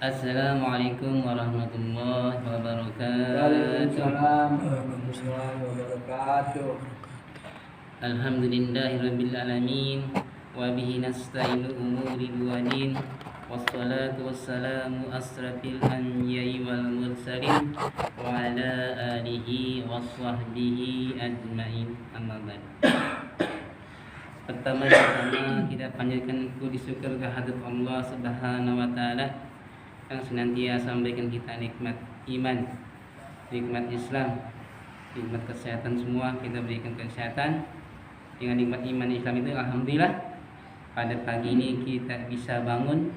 Assalamualaikum warahmatullahi wabarakatuh. Waalaikumsalam warahmatullahi wabarakatuh. Alhamdulillahirabbil alamin wa bihi nasta'inu umuri duwadin wassalatu wassalamu asrafil anbiya'i wal mursalin wa ala alihi washabbihi ajmain, amma ba'd. Pertama-tama kita panjatkan puji syukur kehadirat Allah Subhanahu wa taala yang senantiasa memberikan kita nikmat iman, nikmat Islam, nikmat kesehatan. Semua kita berikan kesehatan. Dengan nikmat iman Islam itu alhamdulillah pada pagi ini kita bisa bangun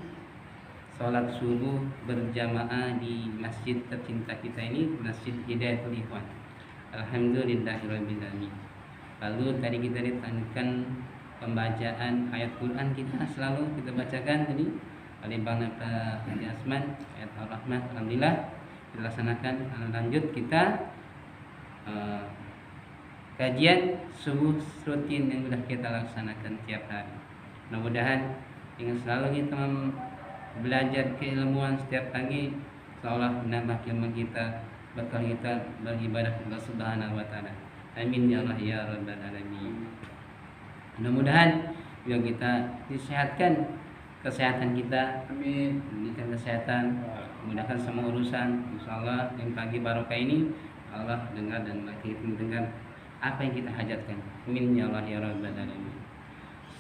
sholat subuh berjamaah di masjid tercinta kita ini, Masjid Hidayatul Ikhwan. Alhamdulillahirabbil alamin. Lalu tadi kita ditanyakan pembacaan ayat Quran, kita selalu kita bacakan tadi oleh Bang Haji Asman, ayat Ar-Rahman. Alhamdulillah kita laksanakan. Lanjut kita kajian subuh rutin yang sudah kita laksanakan tiap hari. Mudah-mudahan dengan selalu kita belajar keilmuan setiap pagi, seolah menambah ilmu kita, bekal kita beribadah kepada Subhanahu wa taala. Amin ya Allah ya rabbal alamin. Mudah-mudahan juga kita disehatkan kesehatan kita, Amin. diberikan kesehatan, mudahkan semua urusan. Insyaallah yang pagi barokah ini Allah dengar dan kita dengar apa yang kita hajatkan. Amin ya Allah ya rabbal alamin.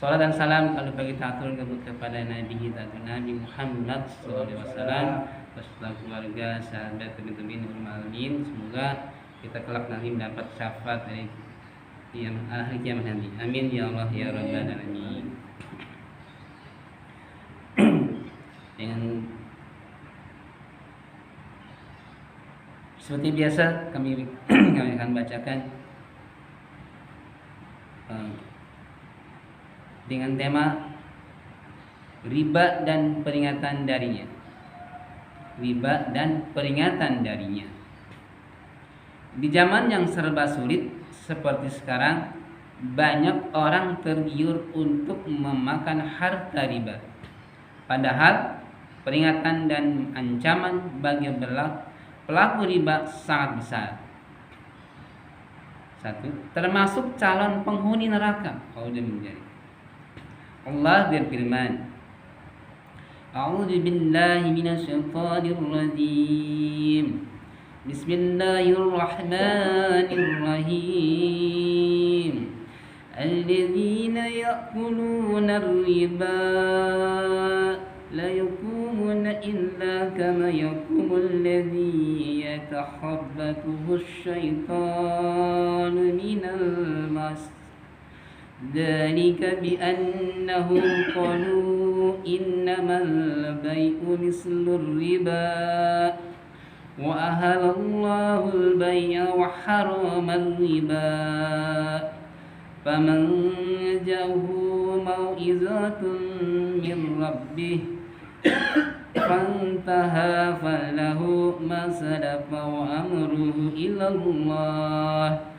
Salat dan salam kalau bagi tatur kepada Nabi kita Nabi Muhammad SAW, beserta keluarga, sahabat, teman-teman alamin. Semoga kita kelak nanti mendapat syafaat dari yang akhir kiamat nanti. Amin ya Allah ya rabbal alamin. Dengan seperti biasa kami akan bacakan dengan tema riba dan peringatan darinya. Riba dan peringatan darinya. Di zaman yang serba sulit seperti sekarang, banyak orang tergiur untuk memakan harta riba. Padahal peringatan dan ancaman bagi pelaku riba sangat besar. 1. Termasuk calon penghuni neraka. Allah berfirman, A'udzu billahi minasyaitonir rajim. Bismillahirrahmanirrahim. Alladzina ya'kuluna ar-riba la yakumuna illa kama yakumul ladzi yatakhabbathu asy-syaitanu minal mas. Dzalika bi annahum qalu innamal bai'u mislur riba wa ahalallahu al-bai'a wa haramal riba. Faman ja'ahu mau'izatun min rabbih fantaha falahu ma salafa wa amruhu ila Allah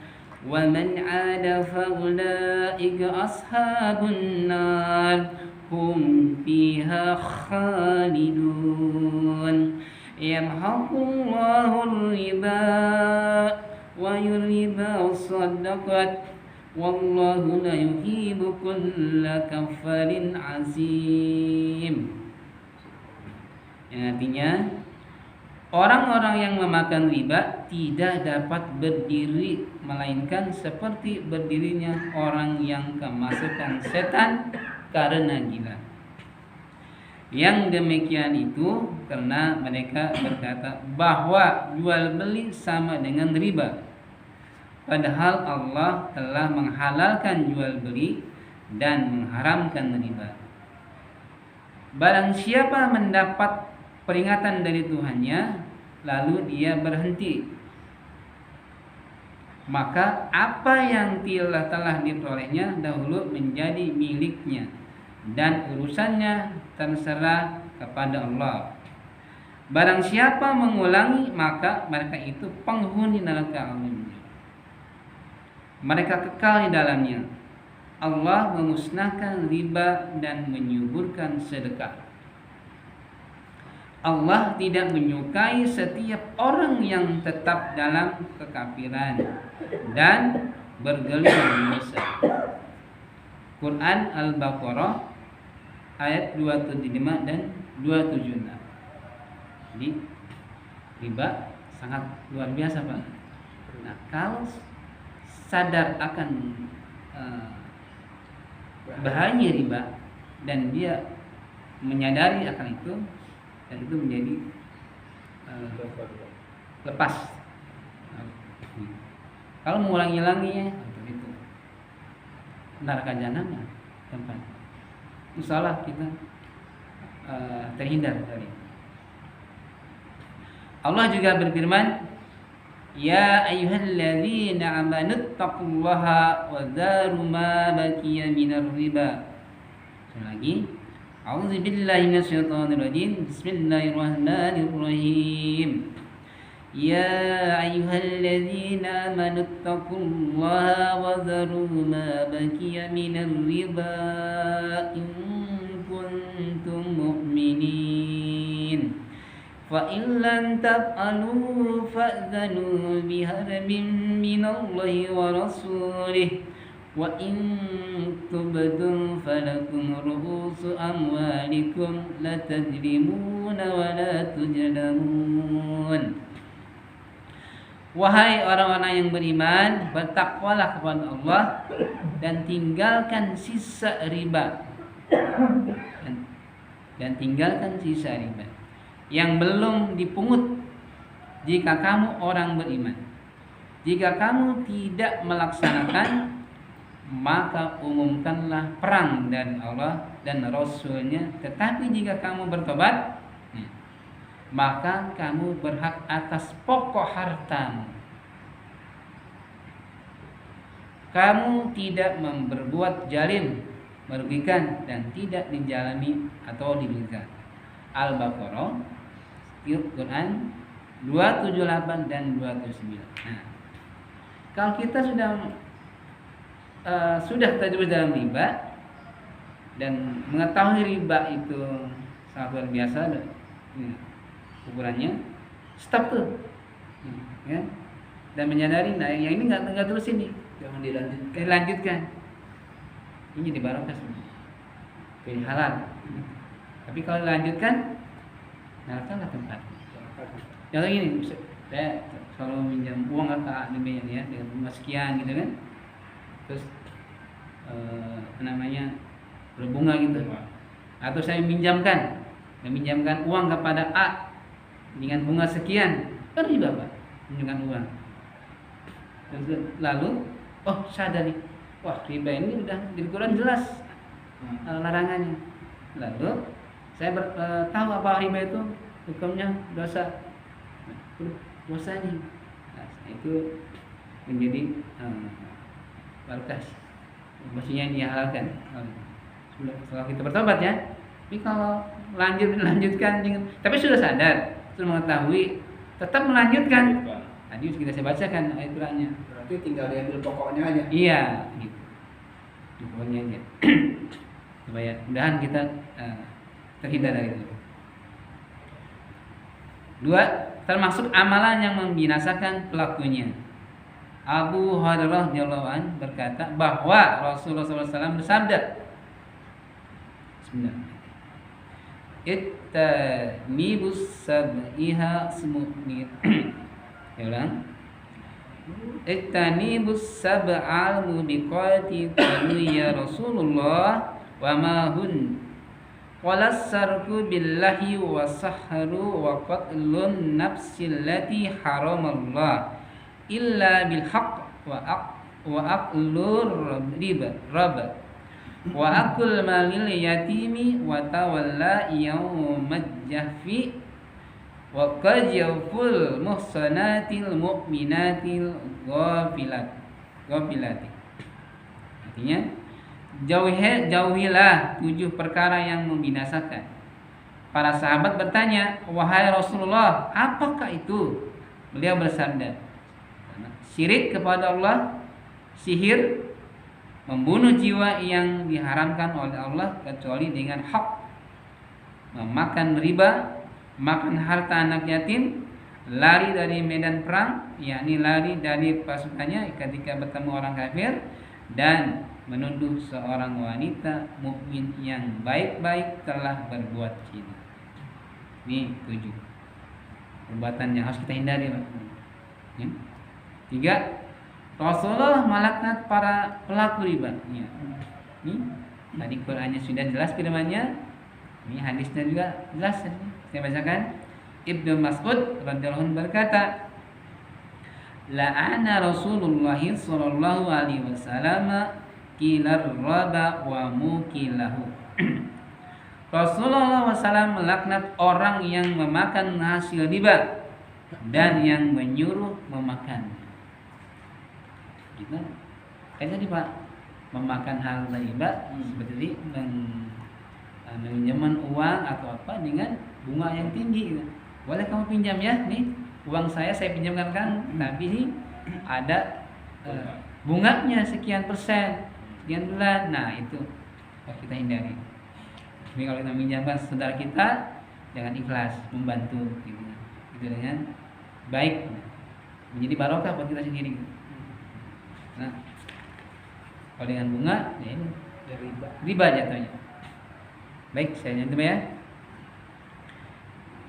wa man 'ada fa ulaika ashabun nar hum fiha khalidun. Yamhaqullahu ar-riba wa yurhibu as-sadaqat wallahu la yuhibbu kulla kafarin azim. Yang artinya orang-orang yang memakan riba tidak dapat berdiri melainkan seperti berdirinya orang yang kemasukan setan karena gila. Yang demikian itu karena mereka berkata bahwa jual beli sama dengan riba. Padahal Allah telah menghalalkan jual beli dan mengharamkan riba. Barang siapa mendapat peringatan dari Tuhannya lalu dia berhenti, maka apa yang telah diperolehnya dahulu menjadi miliknya dan urusannya terserah kepada Allah. Barang siapa mengulangi maka mereka itu penghuni neraka. Mereka kekal di dalamnya. Allah memusnahkan riba dan menyuburkan sedekah. Allah tidak menyukai setiap orang yang tetap dalam kekafiran dan bergelimang dosa. Quran Al-Baqarah ayat 275 dan 276. Jadi riba sangat luar biasa, Pak. Nah, kalau sadar akan bahaya riba dan dia menyadari akan itu, dan itu menjadi lepas. Kalau mengulangi-ulanginya itu neraka jahanam tempat. Insyaallah kita terhindar dari. Allah juga berfirman, ya ayyuhalladzina amanu taqullaha wa dharu ma baqiya minar riba. Lagi, a'udzubillahi minasyaitonir rajim. Bismillahirrahmanirrahim. Ya ayyuhalladzina amanu taqullaha wa dharu ma baqiya minar riba in kuntum mu'minin. فَإِن لَّمْ تَفْعَلُوا فَأْذَنُوا بِحَرْبٍ مِّنَ اللَّهِ وَرَسُولِهِ وَإِن تُبْدُوا فَلَكُمْ رُءُوسُ أَمْوَالِكُمْ لَا تَظْلِمُونَ وَلَا تُظْلَمُونَ. Wahai orang-orang yang beriman, bertakwalah kepada Allah dan tinggalkan sisa riba. Dan tinggalkan sisa riba yang belum dipungut jika kamu orang beriman. Jika kamu tidak melaksanakan, maka umumkanlah perang dari Allah dan Rasul-Nya. Tetapi jika kamu bertobat, maka kamu berhak atas pokok hartamu. Kamu tidak berbuat zalim, merugikan, dan tidak dijalimi atau dirugikan. Al-Baqarah Quran 278 dan 279. Nah, kalau kita sudah terjebak dalam riba dan mengetahui riba itu sangat luar biasa ukurannya, stop tuh, ya, dan menyadari, nah yang ini nggak terus ini, jangan dilanjutkan. Ini di barokah pilih halal. Tapi kalau dilanjutkan, neraka tempat. Contoh gini, saya selalu minjam uang ke ADB ya dengan bunga sekian gitu kan, terus berbunga gitu. Atau saya meminjamkan uang kepada A dengan bunga sekian, kan riba, Pak, meminjamkan uang. Lalu, sadar nih, riba ini udah di Quran jelas larangannya. Lalu saya tahu apa riba itu, hukumnya dosa. Dosa nih. Nah, itu menjadi batas. Maksudnya dihalalkan. Setelah kita bertobat ya. Tapi kalau lanjutkan dengan, tapi sudah sadar, sudah mengetahui, tetap melanjutkan. Tadi sudah saya bacakan ayat Qur'annya. Berarti tinggal diambil pokoknya aja. Iya, gitu. Pokoknya aja. Supaya mudahan kita terhindar dari itu. 2. Termasuk amalan yang membinasakan pelakunya. Abu Hurairah radhiyallahu anhu berkata bahwa Rasulullah SAW bersabda, Ittanibus sab'iha smuknir. Ittanibus sab'al mubiqati qalu ya Rasulullah wa ma hun. Qala sarku billahi wa sahru wa qatlun nafsil lati haramallah illa bil haqq wa aqlur riba wa akul malil yatimi wa tawalla yawmad jahfi wa qajful muhsanatil mu'minatil ghafilati. Artinya, jauhilah 7 perkara yang membinasakan. Para sahabat bertanya, wahai Rasulullah, apakah itu? Beliau bersabda, syirik kepada Allah, sihir, membunuh jiwa yang diharamkan oleh Allah kecuali dengan hak, memakan riba, makan harta anak yatim, lari dari medan perang, yakni lari dari pasukannya ketika bertemu orang kafir, dan menuduh seorang wanita mukmin yang baik-baik telah berbuat zina. Ini 7 perbuatan yang harus kita hindari, Pak. Ya. 3, Rasulullah melaknat para pelaku riba. Ya. Ini tadi Qur'annya sudah jelas firman-Nya. Ini hadisnya juga jelas. Saya bacakan. Ibnu Mas'ud radhiyallahu anhu berkata, la'ana Rasulullah sallallahu alaihi wasallam kilar raba wa mukilahu. Rasulullah SAW melaknat orang yang memakan hasil riba dan yang menyuruh memakan. Gitu. Kayak tadi Pak, memakan hal riba seperti meminjamkan uang atau apa dengan bunga yang tinggi gitu. Boleh kamu pinjam ya, nih uang saya pinjamkan kan, tapi ini ada bunganya sekian persen, sekian bulan. Nah itu harus kita hindari. Jadi kalau kita pinjamkan saudara kita, jangan ikhlas membantu gitu. Itu dengan baik, menjadi barokah buat kita sendiri. Nah, kalau dengan bunga, ya ini riba jatuhnya. Baik, saya nyantum ya.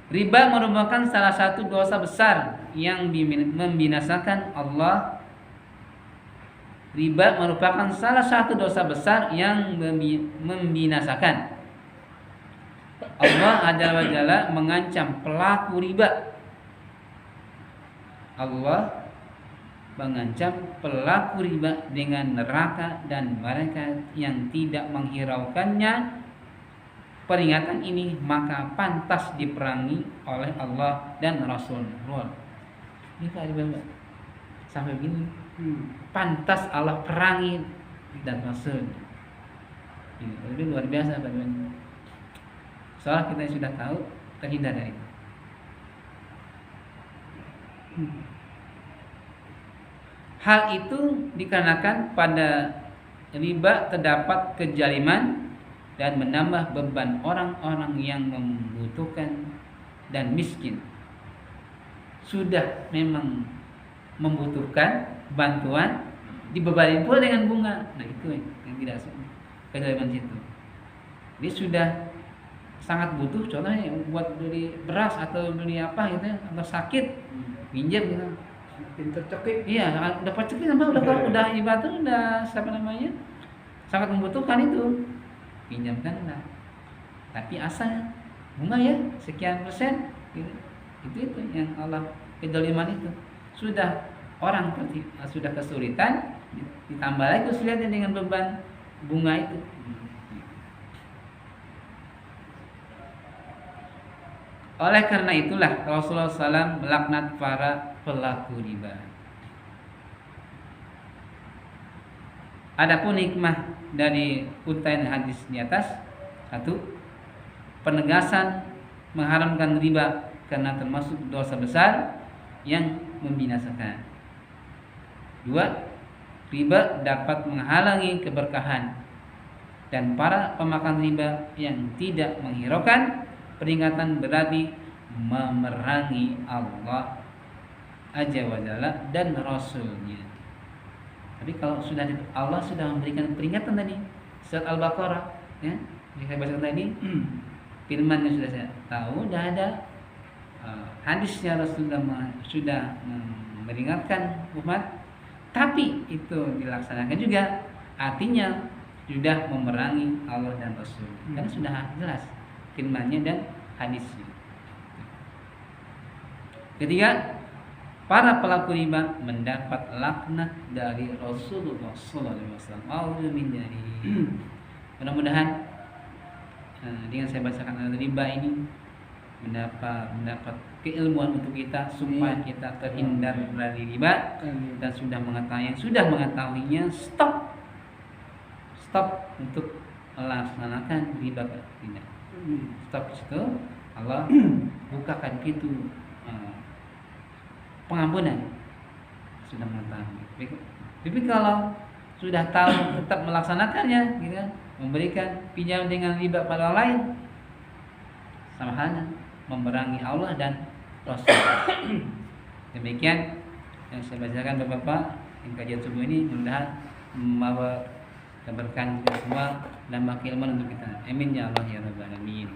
Riba merupakan salah satu dosa besar yang membinasakan Allah. Riba merupakan salah satu dosa besar yang membinasakan. Allah Azza wa Jalla mengancam pelaku riba. Allah mengancam pelaku riba dengan neraka dan mereka yang tidak menghiraukannya peringatan ini maka pantas diperangi oleh Allah dan Rasul. Ini Pak riba sampai begini. Pantas Allah perangi dan Rasul. Ini luar biasa Pak. Soal kita sudah tahu terhindar dari itu. Hal itu dikarenakan pada riba terdapat kezaliman dan menambah beban orang-orang yang membutuhkan dan miskin. Sudah memang membutuhkan bantuan, dibebani pula dengan bunga. Nah itu yang tidak kezaliman situ. Dia sudah sangat butuh, contohnya buat beli beras atau beli apa gitu, atau sakit, pinjam gitu. Pinter cekik. Iya, dapat cekik sama udah ibadah udah siapa namanya? Sangat membutuhkan itu. Pinjamkan lah. Tapi asal bunga ya sekian persen gitu. Itu yang Allah kezaliman itu. Sudah orang sudah kesulitan, ditambah lagi kesulitan dengan beban bunga itu. Oleh karena itulah Rasulullah SAW melaknat para pelaku riba. Adapun hikmah dari utain hadis di atas, 1, penegasan mengharamkan riba karena termasuk dosa besar yang membinasakan. 2, riba dapat menghalangi keberkahan dan para pemakan riba yang tidak menghiraukan peringatan berarti memerangi Allah Azza wa Jalla dan Rasulnya. Tapi kalau Allah sudah memberikan peringatan tadi, surat Al-Baqarah, ya, yang saya bacakan tadi, firman-Nya sudah saya tahu, sudah ada hadisnya Rasulullah sudah memperingatkan umat, tapi itu dilaksanakan juga, artinya sudah memerangi Allah dan Rasul. Karena sudah jelas firman-Nya dan hadisnya. Ketiga, para pelaku riba mendapat laknat dari Rasulullah SAW. Mudah-mudahan dengan saya bacakan riba ini mendapat keilmuan untuk kita supaya kita terhindar dari riba dan sudah mengetahuinya stop untuk melaksanakan riba tidak. Stop situ, Allah bukakan pintu pengampunan. Sudah mengetahui. Tapi kalau sudah tahu tetap melaksanakannya, gitu kan, memberikan pinjam dengan riba pada orang lain, sama halnya memerangi Allah dan Rasul. Demikian yang saya bacakan Bapak-bapak yang kajian subuh ini, mudah-mudahan membawa keberkahan kita semua dan keilmuan untuk kita. Amin ya Allah ya rabbal alamin.